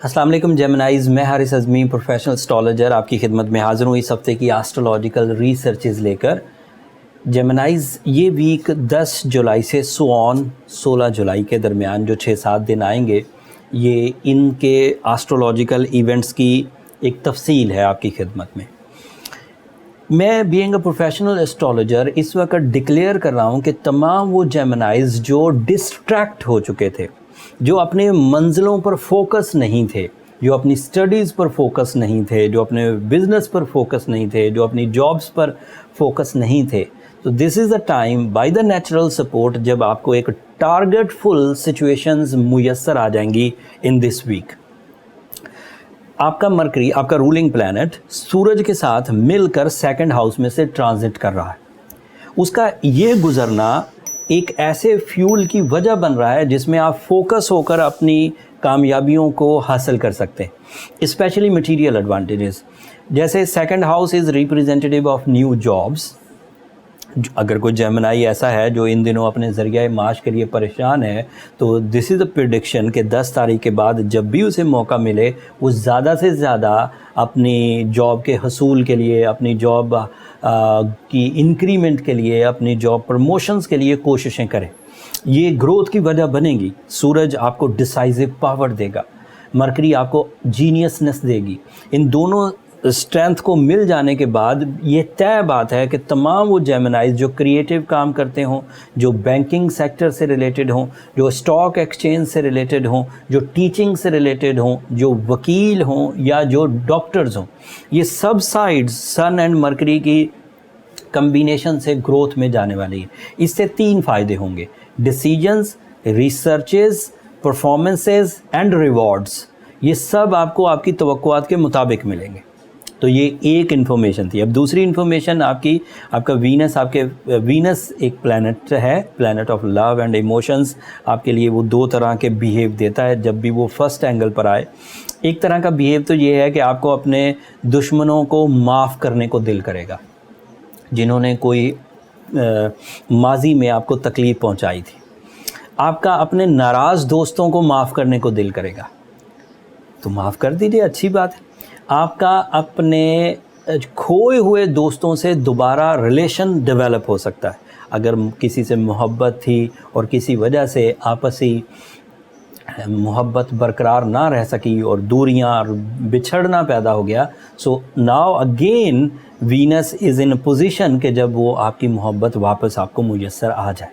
अस्सलाम वालेकुम जेमिनाइज़, मैं हारिस अज़मी प्रोफेशनल एस्ट्रोलॉजर आपकी खिदमत में हाज़िर हूँ इस हफ़्ते की एस्ट्रोलॉजिकल रिसर्चेज़ लेकर। जेमिनाइज़, ये वीक 10 जुलाई से ऑन 16 जुलाई के दरमियान जो 6-7 दिन आएंगे, ये इनके एस्ट्रोलॉजिकल इवेंट्स की एक तफसील है आपकी खिदमत में। मैं बीइंग अ प्रोफेशनल एस्ट्रोलॉजर इस वक्त डिक्लेयर कर रहा हूँ कि तमाम वो जेमिनाइज़ जो डिस्ट्रैक्ट हो चुके थे, जो अपने मंजिलों पर फोकस नहीं थे, जो अपनी स्टडीज़ पर फोकस नहीं थे, जो अपने बिज़नेस पर फोकस नहीं थे, जो अपनी जॉब्स पर फोकस नहीं थे, तो this is a time by the natural support जब आपको एक टारगेटफुल सिचुएशंस मुयस्सर आ जाएंगी इन दिस वीक। आपका मरकरी, आपका रूलिंग प्लैनेट सूरज के साथ मिलकर सेकंड हाउस में से ट्रांजिट कर रहा है। उसका ये गुज़रना एक ऐसे फ्यूल की वजह बन रहा है जिसमें आप फोकस होकर अपनी कामयाबियों को हासिल कर सकते हैं, स्पेशली मटेरियल एडवांटेजेस। जैसे second house is representative of new jobs. अगर कोई जेमिनाई ऐसा है जो इन दिनों अपने ज़रिए माश के लिए परेशान है, तो दिस इज़ द प्रेडिक्शन कि 10 तारीख के बाद जब भी उसे मौका मिले वो ज़्यादा से ज़्यादा अपनी जॉब के हसूल के लिए, अपनी जॉब की इंक्रीमेंट के लिए, अपनी जॉब प्रमोशंस के लिए कोशिशें करें। ये ग्रोथ की वजह बनेगी। सूरज आपको डिसाइसिव पावर देगा, मरकरी आपको जीनियसनेस देगी। इन दोनों स्ट्रेंथ को मिल जाने के बाद ये तय बात है कि तमाम वो जेमिनाइज जो क्रिएटिव काम करते हों, जो बैंकिंग सेक्टर से रिलेटेड हों, जो स्टॉक एक्सचेंज से रिलेटेड हों, जो टीचिंग से रिलेटेड हों, जो वकील हों या जो डॉक्टर्स हों, ये सब साइड्स सन एंड मरकरी की कम्बिनेशन से ग्रोथ में जाने वाली है। इससे 3 फ़ायदे होंगे: decisions, researches, performances and rewards. ये सब आपको आपकी तवक्कुआत के मुताबिक मिलेंगे। तो ये एक इन्फॉर्मेशन थी। अब दूसरी इन्फॉर्मेशन आपका वीनस एक प्लैनेट है, planet of love and emotions. आपके लिए वो 2 तरह के बिहेव देता है जब भी वो फर्स्ट एंगल पर आए। एक तरह का बिहेव तो ये है कि आपको अपने दुश्मनों को माफ़ करने को दिल करेगा, जिन्होंने कोई माजी में आपको तकलीफ़ पहुंचाई थी। आपका अपने नाराज़ दोस्तों को माफ़ करने को दिल करेगा, तो माफ़ कर दीजिए, अच्छी बात है। आपका अपने खोए हुए दोस्तों से दोबारा रिलेशन डेवलप हो सकता है। अगर किसी से मोहब्बत थी और किसी वजह से आपसी मोहब्बत बरकरार ना रह सकी और दूरियां और बिछड़ना पैदा हो गया, so now again Venus is in position कि जब वो आपकी मोहब्बत वापस आपको मुयस्सर आ जाए।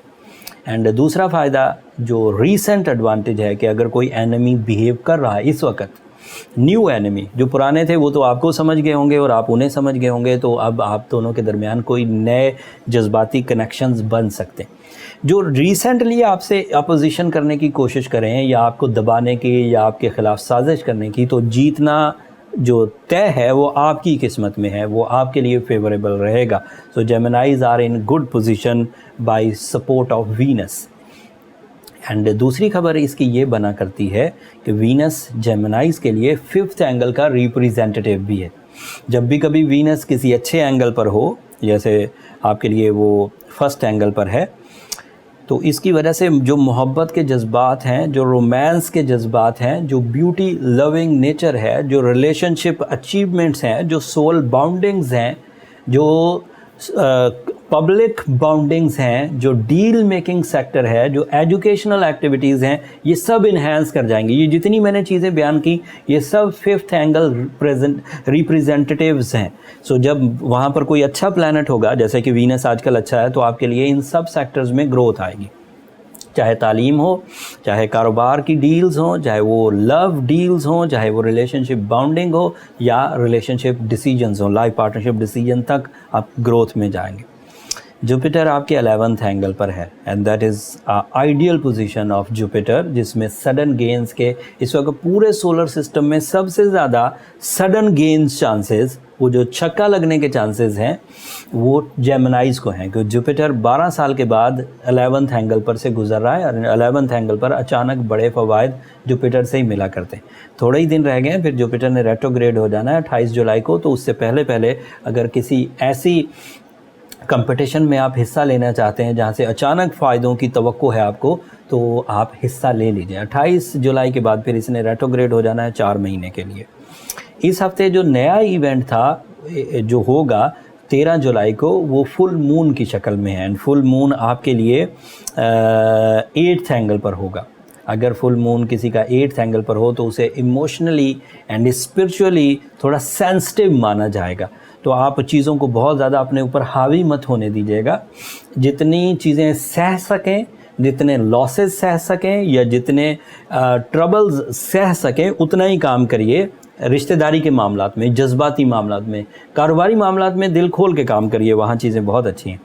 एंड दूसरा फ़ायदा जो रीसेंट एडवांटेज है कि अगर कोई एनिमी बिहेव कर रहा है इस वक्त, न्यू एनिमी, जो पुराने थे वो तो आपको समझ गए होंगे और आप उन्हें समझ गए होंगे, तो अब आप दोनों के दरमियान कोई नए जज्बाती कनेक्शंस बन सकते हैं। जो रिसेंटली आपसे अपोजिशन करने की कोशिश करें या आपको दबाने की या आपके ख़िलाफ़ साजिश करने की, तो जीतना जो तय है वो आपकी किस्मत में है, वो आपके लिए फेवरेबल रहेगा। So Geminis are in good position by support of Venus. And दूसरी खबर इसकी ये बना करती है कि वीनस जेमिनाइज के लिए 5th एंगल का रिप्रेजेंटेटिव भी है। जब भी कभी वीनस किसी अच्छे एंगल पर हो, जैसे आपके लिए वो 1st एंगल पर है, तो इसकी वजह से जो मोहब्बत के जज्बात हैं, जो रोमांस के जज्बात हैं, जो ब्यूटी लविंग नेचर है, जो रिलेशनशिप अचीवमेंट्स हैं, जो सोल बाउंडिंग्स हैं, जो पब्लिक बाउंडिंग्स हैं, जो डील मेकिंग सेक्टर है, जो एजुकेशनल एक्टिविटीज़ हैं, ये सब इन्हेंस कर जाएंगी। ये जितनी मैंने चीज़ें बयान की, ये सब 5th एंगल रिप्रेजेंटेटिव्स हैं। सो जब वहाँ पर कोई अच्छा प्लैनेट होगा, जैसे कि वीनस आजकल अच्छा है, तो आपके लिए इन सब सेक्टर्स में ग्रोथ आएगी। चाहे तालीम हो, चाहे कारोबार की डील्स हों, चाहे वो लव डील्स हों, चाहे वो रिलेशनशिप बाउंडिंग हो या रिलेशनशिप डिसीजंस हों, लाइफ पार्टनरशिप डिसीजन तक आप ग्रोथ में जाएंगे। जुपिटर आपके 11th एंगल पर है and that is ideal position of Jupiter, जिसमें सडन गेंस के इस वक्त पूरे सोलर सिस्टम में सबसे ज़्यादा सडन गेंस चांसेस, वो जो छक्का लगने के चांसेस हैं, वो जेमिनाइज को हैं, क्योंकि जुपिटर 12 साल के बाद 11th एंगल पर से गुजर रहा है और 11th एंगल पर अचानक बड़े फ़वाइद जुपिटर से ही मिला करते हैं। थोड़े ही दिन रह गए हैं, फिर जुपिटर ने रेट्रोग्रेड हो जाना है 28 जुलाई को, तो उससे पहले अगर किसी ऐसी कंपटीशन में आप हिस्सा लेना चाहते हैं जहां से अचानक फ़ायदों की तवक्को है आपको, तो आप हिस्सा ले लीजिए। 28 जुलाई के बाद फिर इसने रेट्रोग्रेड हो जाना है 4 महीने के लिए। इस हफ्ते जो नया इवेंट था जो होगा 13 जुलाई को, वो फुल मून की शक्ल में है। एंड फुल मून आपके लिए 8th एंगल पर होगा। अगर फुल मून किसी का 8th एंगल पर हो तो उसे इमोशनली एंड स्पिरिचुअली थोड़ा सेंसिटिव माना जाएगा। तो आप चीज़ों को बहुत ज़्यादा अपने ऊपर हावी मत होने दीजिएगा। जितनी चीज़ें सह सकें, जितने लॉसेस सह सकें या जितने ट्रबल्स सह सकें, उतना ही काम करिए। रिश्तेदारी के मामलात में, जज्बाती मामलात में, कारोबारी मामलात में दिल खोल के काम करिए, वहाँ चीज़ें बहुत अच्छी हैं।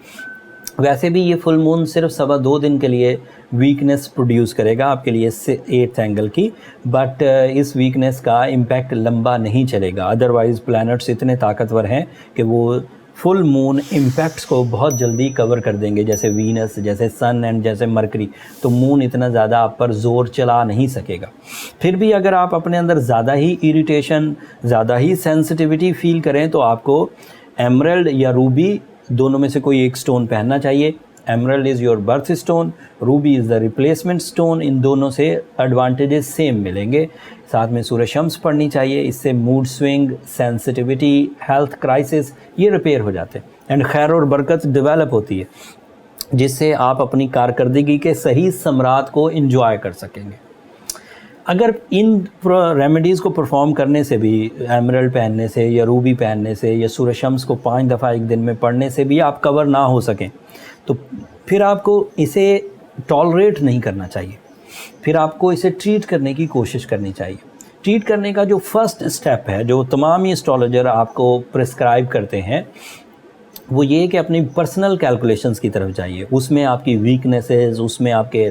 वैसे भी ये फुल मून सिर्फ 2.25 दिन के लिए वीकनेस प्रोड्यूस करेगा आपके लिए 8th एंगल की, बट इस वीकनेस का इम्पैक्ट लंबा नहीं चलेगा। अदरवाइज़ प्लैनेट्स इतने ताकतवर हैं कि वो फुल मून इम्पैक्ट्स को बहुत जल्दी कवर कर देंगे, जैसे वीनस, जैसे सन एंड जैसे मरकरी। तो मून इतना ज़्यादा आप पर जोर चला नहीं सकेगा। फिर भी अगर आप अपने अंदर ज़्यादा ही इरिटेशन, ज़्यादा ही सेंसिटिविटी फील करें तो आपको एमरल्ड या रूबी दोनों में से कोई एक स्टोन पहनना चाहिए। Emerald is your birth stone, ruby is the replacement stone. इन दोनों से एडवांटेजेस सेम मिलेंगे। साथ में सूरज शम्स पढ़नी चाहिए, इससे mood swing, sensitivity, health crisis ये रिपेयर हो जाते हैं एंड खैर और बरकत डेवलप होती है, जिससे आप अपनी कारकर्दगी के सही सम्राट को एंजॉय कर सकेंगे। अगर इन रेमेडीज़ को परफॉर्म करने से भी, एमरल्ड पहनने से या रूबी पहनने से या सूरज शम्स को 5 दफ़ा एक दिन में पढ़ने से भी आप कवर ना हो सकें, तो फिर आपको इसे टॉलरेट नहीं करना चाहिए। फिर आपको इसे ट्रीट करने की कोशिश करनी चाहिए। ट्रीट करने का जो फर्स्ट स्टेप है, जो तमाम ही एस्ट्रोलॉजर आपको प्रिस्क्राइब करते हैं, वो ये है कि अपनी पर्सनल कैलकुलेशंस की तरफ जाइए। उसमें आपकी वीकनेसेस, उसमें आपके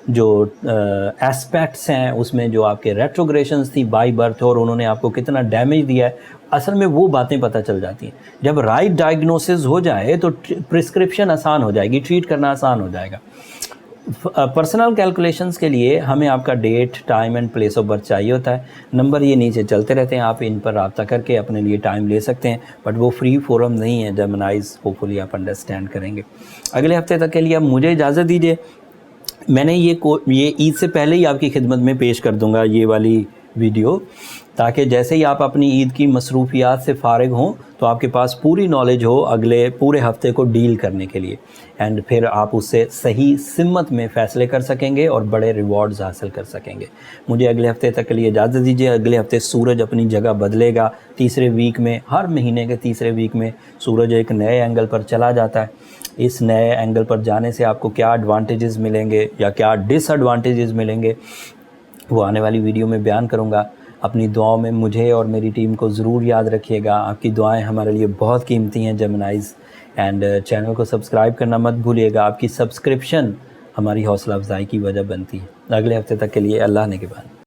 जो एस्पेक्ट्स हैं, उसमें जो आपके रेट्रोग्रेशंस थी बाई बर्थ और उन्होंने आपको कितना डैमेज दिया है, असल में वो बातें पता चल जाती हैं। जब राइट डायग्नोसिस हो जाए तो प्रिस्क्रिप्शन आसान हो जाएगी, ट्रीट करना आसान हो जाएगा। पर्सनल कैलकुलेशंस के लिए हमें आपका date, time and place of birth चाहिए होता है। नंबर ये नीचे चलते रहते हैं, आप इन पर रब्ता करके अपने लिए टाइम ले सकते हैं, बट वो फ्री फोरम नहीं है। जेमिनाइज होपफुली आप अंडरस्टैंड करेंगे। अगले हफ्ते तक के लिए आप मुझे इजाज़त दीजिए। मैंने ये ईद से पहले ही आपकी खिदमत में पेश कर दूंगा ये वाली वीडियो, ताकि जैसे ही आप अपनी ईद की मसरूफियात से फ़ारिग हों तो आपके पास पूरी नॉलेज हो अगले पूरे हफ्ते को डील करने के लिए, एंड फिर आप उससे सही सिम्मत में फ़ैसले कर सकेंगे और बड़े रिवॉर्ड्स हासिल कर सकेंगे। मुझे अगले हफ्ते तक के लिए इजाज़त दीजिए। अगले हफ्ते सूरज अपनी जगह बदलेगा। तीसरे वीक में, हर महीने के तीसरे वीक में सूरज एक नए एंगल पर चला जाता है। इस नए एंगल पर जाने से आपको क्या एडवांटेजेस मिलेंगे या क्या डिसएडवांटेजेस मिलेंगे, वो आने वाली वीडियो में बयान करूँगा। अपनी दुआओं में मुझे और मेरी टीम को ज़रूर याद रखिएगा। आपकी दुआएं हमारे लिए बहुत कीमती हैं जेमिनाइज़। एंड चैनल को सब्सक्राइब करना मत भूलिएगा। आपकी सब्सक्रिप्शन हमारी हौसला अफजाई की वजह बनती है। अगले हफ्ते तक के लिए अल्लाह ने के बाद।